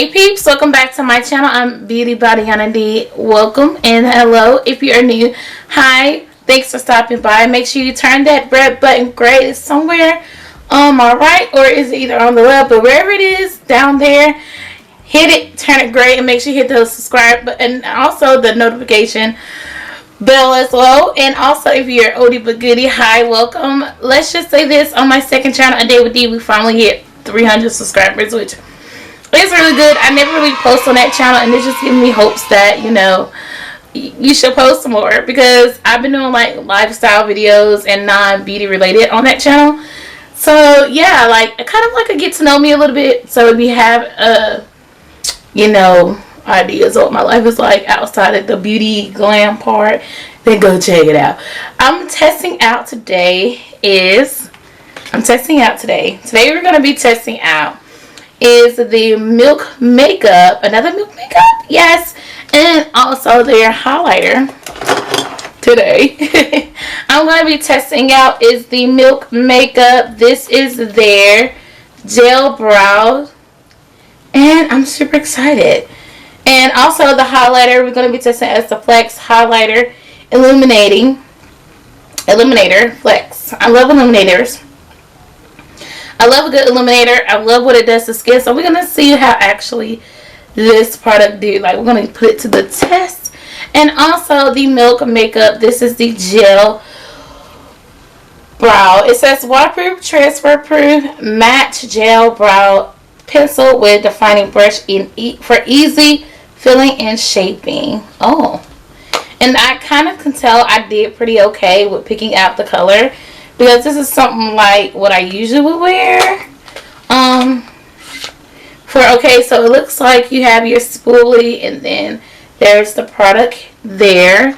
Hey peeps, welcome back to my channel. I'm Beautybydionnad. Welcome and hello. If you are new, hi, thanks for stopping by. Make sure you turn that red button gray. It's somewhere on my right, or is it either on the left, but wherever it is down there, hit it, turn it gray, and make sure you hit the subscribe button and also the notification bell as well. And also, if you're oldie but goodie, hi, welcome. Let's just say this, on my second channel, A Day with D, we finally hit 300 subscribers, which it's really good. I never really post on that channel, and it's just giving me hopes that, you know, you should post more, because I've been doing like lifestyle videos and non-beauty related on that channel. So yeah, like kind of like a get to know me a little bit, so if you have you know, ideas of what my life is like outside of the beauty glam part, then go check it out. I'm testing out today. Today we're gonna be testing out is the Milk Makeup, another Milk Makeup, yes, and also their highlighter today. I'm going to be testing out is the Milk Makeup. This is their gel brow, and I'm super excited. And also the highlighter we're going to be testing as the Flex Highlighter Illuminator Flex. I love illuminators. I love a good illuminator. I love what it does to skin. So we're going to see how actually this product do. Like, we're going to put it to the test. And also the Milk Makeup. This is the gel brow. It says waterproof, transfer proof, matte gel brow pencil with defining brush for easy filling and shaping. Oh. And I kind of can tell I did pretty okay with picking out the color, because this is something like what I usually would wear. Okay, so it looks like you have your spoolie, and then there's the product there.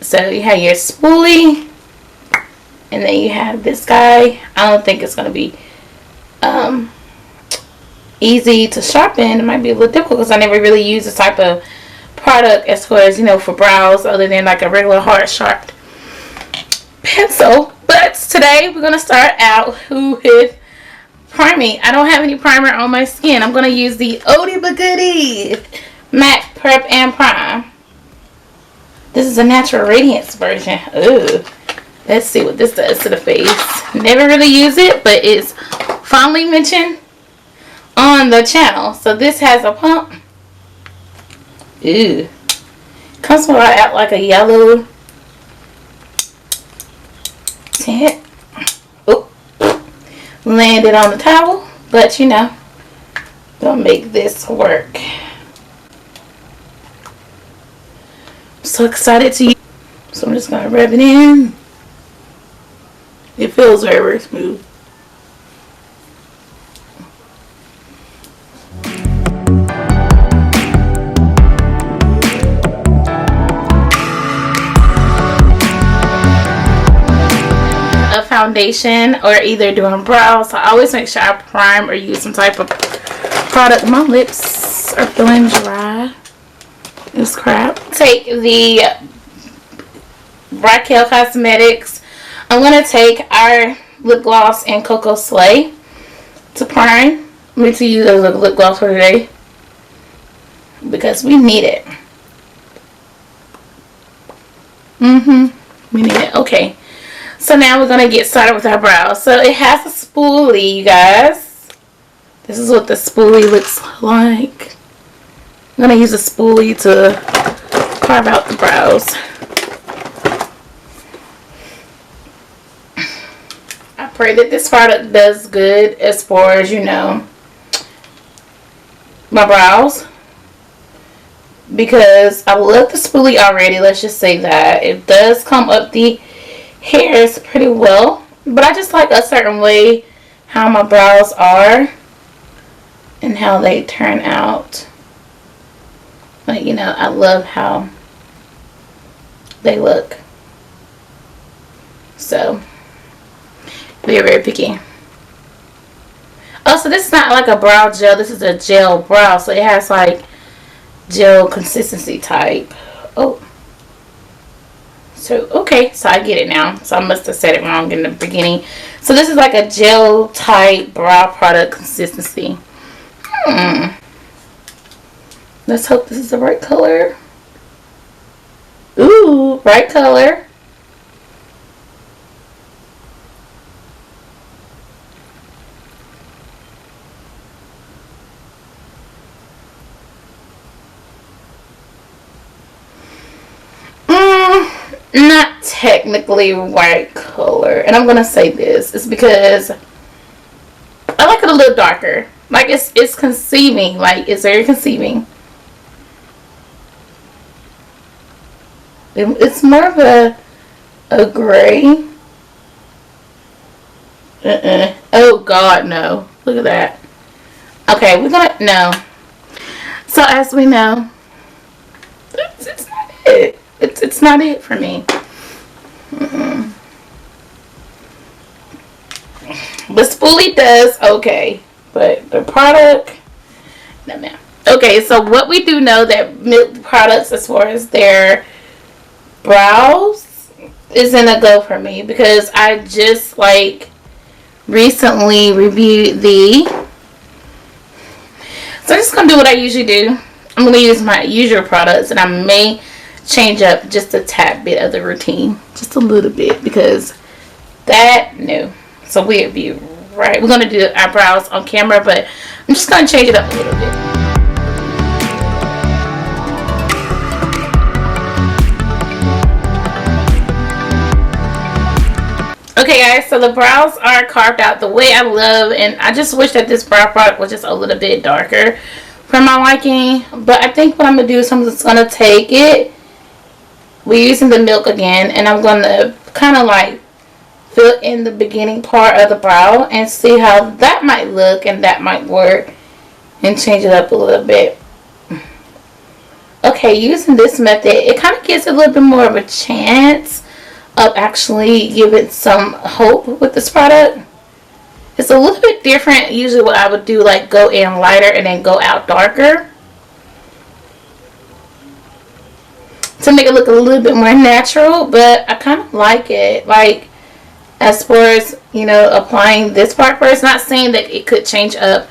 So you have your spoolie, and then you have this guy. I don't think it's going to be easy to sharpen. It might be a little difficult because I never really use this type of product as far as, you know, for brows, other than like a regular hard sharp pencil. But today we're going to start out with priming. I don't have any primer on my skin. I'm going to use the Oldie but Goodie Matte Prep and Prime. This is a natural radiance version. Ooh. Let's see what this does to the face. Never really use it, but it's fondly mentioned on the channel. So this has a pump. Ooh. Comes out like a yellow tint. Oh, landed on the towel, but you know, gonna make this work. I'm so excited to use. So I'm just gonna rub it in. It feels very, very smooth. Foundation or either doing brows, so I always make sure I prime or use some type of product. My lips are feeling dry. It's crap. Take the Raquel Cosmetics. I'm going to take our lip gloss and Cocoa Slay to prime. I'm going to use as a lip gloss for today because we need it. We need it. Okay. So now we're going to get started with our brows. So it has a spoolie, you guys. This is what the spoolie looks like. I'm going to use a spoolie to carve out the brows. I pray that this product does good as far as, you know, my brows, because I love the spoolie already. Let's just say that. It does come up the hairs pretty well, but I just like a certain way how my brows are and how they turn out. Like, you know, I love how they look. So very, very picky. Oh, so this is not like a brow gel, this is a gel brow, so it has like gel consistency type. Oh, so okay, so I get it now. So I must have said it wrong in the beginning. So this is like a gel type brow product consistency. Let's hope this is the right color. Ooh, right color. Not technically right color. And I'm gonna say this. It's because I like it a little darker. Like it's conceiving. Like it's very conceiving. It's more of a gray. Oh God, no. Look at that. Okay, we're gonna no. So as we know, it's not it. It's not it for me. But spoolie does okay, but the product, no ma'am. Okay, so what we do know that Milk products, as far as their brows, isn't a go for me because I just like recently reviewed the. So I'm just gonna do what I usually do. I'm gonna use my usual products, and I may change up just a tad bit of the routine, just a little bit, because that no. So we'll be right. We're gonna do our brows on camera, but I'm just gonna change it up a little bit. Okay guys, so the brows are carved out the way I love, and I just wish that this brow product was just a little bit darker for my liking. But I think what I'm gonna do is I'm just gonna take it. We're using the Milk again, and I'm gonna kind of like fill in the beginning part of the brow and see how that might look, and that might work, and change it up a little bit. Okay, using this method, it kind of gives it a little bit more of a chance of actually giving some hope with this product. It's a little bit different. Usually what I would do, like go in lighter and then go out darker to make it look a little bit more natural, but I kind of like it. Like, as far as, you know, applying this part first, not saying that it could change up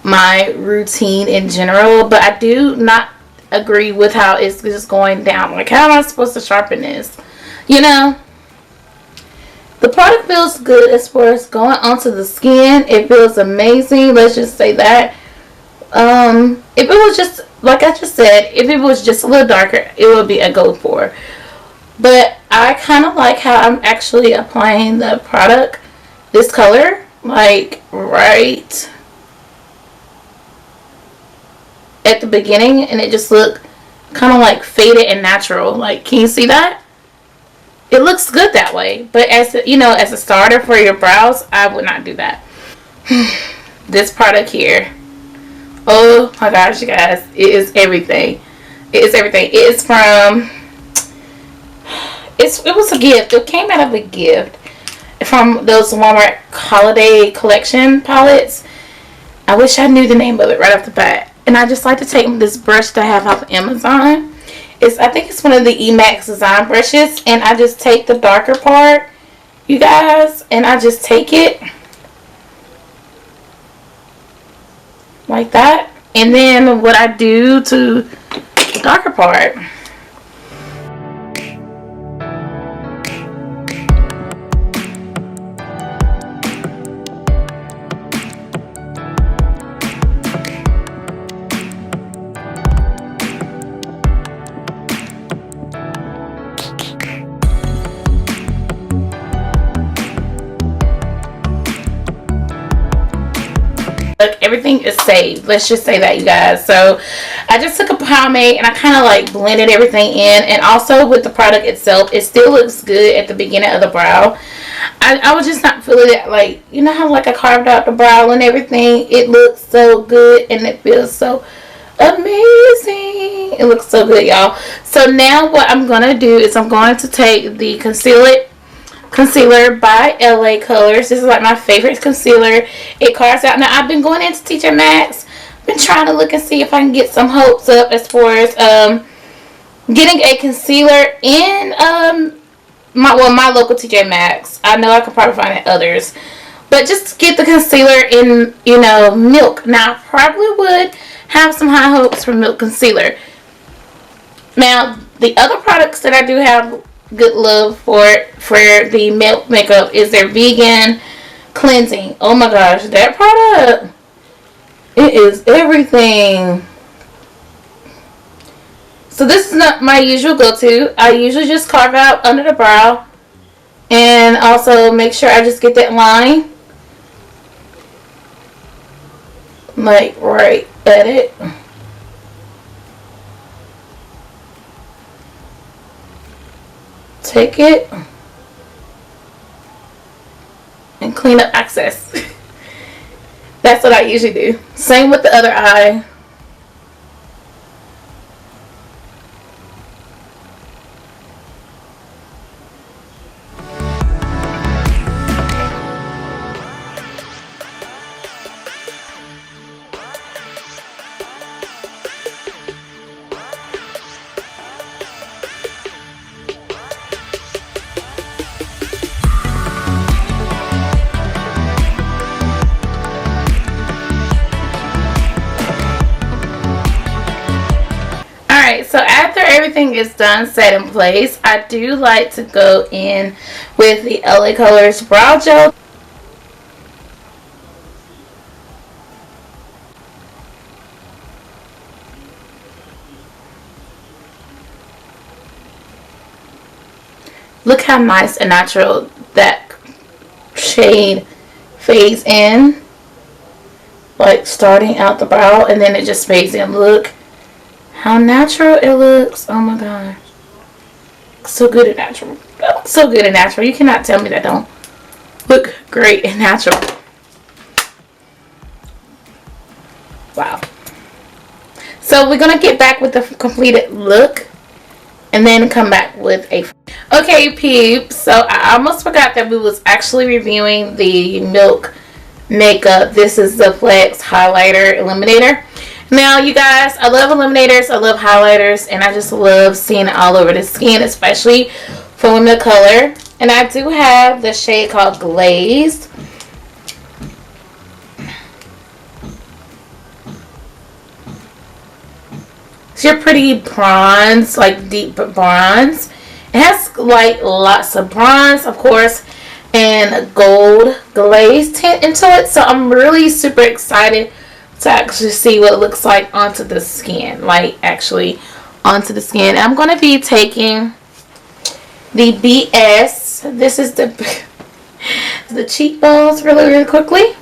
my routine in general, but I do not agree with how it's just going down. Like, how am I supposed to sharpen this? You know, the product feels good as far as going onto the skin. It feels amazing. Let's just say that. If it was just, like I just said, if it was just a little darker, it would be a go for. But I kind of like how I'm actually applying the product, this color, like right at the beginning, and it just looked kind of like faded and natural. Like, can you see that? It looks good that way, but as a, you know, as a starter for your brows, I would not do that. This product here, oh my gosh, you guys, it is everything. It is everything. It is from, it was a gift. It came out of a gift from those Walmart holiday collection palettes. I wish I knew the name of it right off the bat. And I just like to take this brush that I have off Amazon. I think it's one of the Emax design brushes, and I just take the darker part, you guys, and I just take it like that, and then what I do to the darker part. Everything is saved. Let's just say that, you guys. So I just took a pomade and I kind of like blended everything in, and also with the product itself, it still looks good at the beginning of the brow. I was just not feeling that, like, you know how like I carved out the brow and everything, it looks so good and it feels so amazing. It looks so good, y'all. So now what I'm gonna do is I'm going to take the concealer by LA Colors. This is like my favorite concealer. It carves out. Now I've been going into TJ Maxx, been trying to look and see if I can get some hopes up as far as getting a concealer in my local TJ Maxx. I know I could probably find it others, but just get the concealer in, you know, Milk. Now I probably would have some high hopes for Milk Concealer. Now, the other products that I do have good love for the Milk Makeup is their vegan cleansing. Oh my gosh, that product, it is everything. So this is not my usual go-to. I usually just carve out under the brow and also make sure I just get that line like right at it. Take it and clean up excess. That's what I usually do. Same with the other eye. Alright, so after everything is done, set in place, I do like to go in with the LA Colors Brow Gel. Look how nice and natural that shade fades in. Like starting out the brow and then it just fades in. Look how natural it looks. Oh my gosh. So good and natural. So good and natural. You cannot tell me that don't look great and natural. Wow. So we're going to get back with the completed look and then come back with a... Okay, peeps. So I almost forgot that we was actually reviewing the Milk Makeup. This is the Flex Highlighter Illuminator. Now, you guys, I love illuminators, I love highlighters, and I just love seeing it all over the skin, especially for women of color. And I do have the shade called Glazed. It's your pretty bronze, like deep bronze. It has like lots of bronze, of course, and gold glaze tint into it. So I'm really super excited to actually see what it looks like onto the skin, like actually onto the skin. I'm going to be taking the BS. This is the cheekbones really quickly.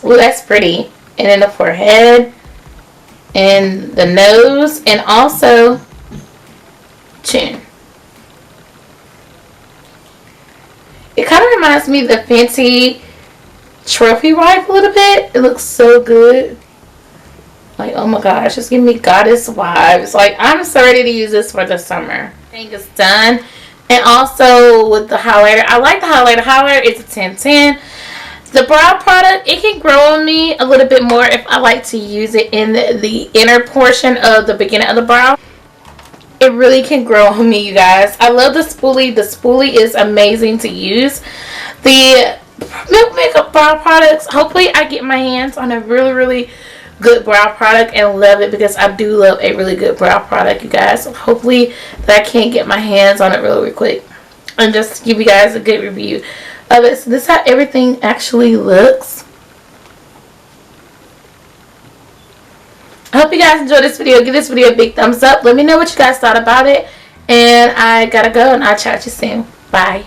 Ooh, that's pretty. And then the forehead and the nose and also chin. It kind of reminds me of the Fenty trophy wife a little bit. It looks so good. Like, oh my gosh, it's giving me goddess vibes. Like, I'm so ready to use this for the summer. I think it's done. And also with the highlighter. I like the highlighter. Highlighter is a 10-10. The brow product, it can grow on me a little bit more if I like to use it in the inner portion of the beginning of the brow. It really can grow on me, you guys. I love the spoolie. The spoolie is amazing to use. The Milk Makeup brow products, hopefully I get my hands on a really good brow product and love it, because I do love a really good brow product, you guys. So hopefully that I can get my hands on it really quick and just give you guys a good review of it. So this is how everything actually looks. I hope you guys enjoyed this video. Give this video a big thumbs up. Let me know what you guys thought about it. And I gotta go, and I'll chat to you soon. Bye.